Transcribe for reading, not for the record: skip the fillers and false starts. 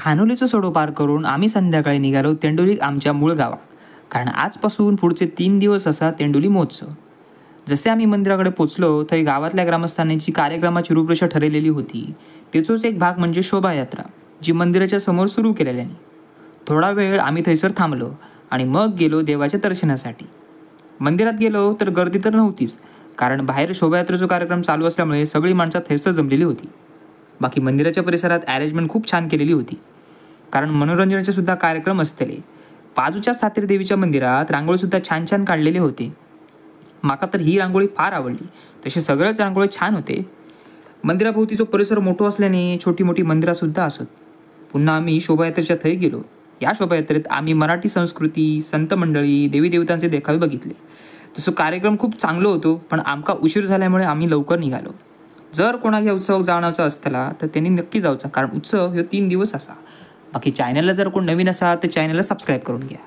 खानोलीचं सोडो पार करून आम्ही संध्याकाळी निघालो तेंडोली आमच्या मूळ गावात. कारण आजपासून पुढचे 3 दिवस असा तेंडोली महोत्सव. जसे आम्ही मंदिराकडे पोचलो थंय गावातल्या ग्रामस्थांची कार्यक्रमाची रूपरेषा ठरलेली होती. त्याचोच एक भाग म्हणजे शोभायात्रा, जी मंदिराच्या समोर सुरू केलेल्याने. थोडा वेळ आम्ही थैसर थांबलो आणि मग गेलो देवाच्या दर्शनासाठी. मंदिरात गेलो तर गर्दी तर नव्हतीच, कारण बाहेर शोभायात्रेचा कार्यक्रम चालू असल्यामुळे सगळी माणसं थैसर जमलेली होती. बाकी मंदिराच्या परिसरात अरेंजमेंट खूप छान केलेली होती, कारण मनोरंजनाचे सुद्धा कार्यक्रम असतले. बाजूच्या सातेरी देवीच्या मंदिरात रांगोळीसुद्धा छान छान काढलेले होते. माका तर ही रांगोळी फार आवडली. तसे सगळेच रांगोळी छान होते. मंदिराभोवतीचा परिसर मोठो असल्याने छोटी मोठी मंदिरासुद्धा असत. पुन्हा आम्ही शोभायात्रेच्या थंय गेलो. या शोभायात्रेत आम्ही मराठी संस्कृती, संत मंडळी, देवी देवतांचे देखावे बघितले. तसं कार्यक्रम खूप चांगलं होतो, पण आमका उशीर झाल्यामुळे आम्ही लवकर निघालो. जर कोणाक या उत्सवाक जाण्याचा असतला तर त्यांनी नक्की जाऊचा, कारण उत्सव ह्यो 3 दिवस असा. बाकी चॅनलला जर कोण नवीन असा तर चॅनलला सबस्क्राईब करून घ्या.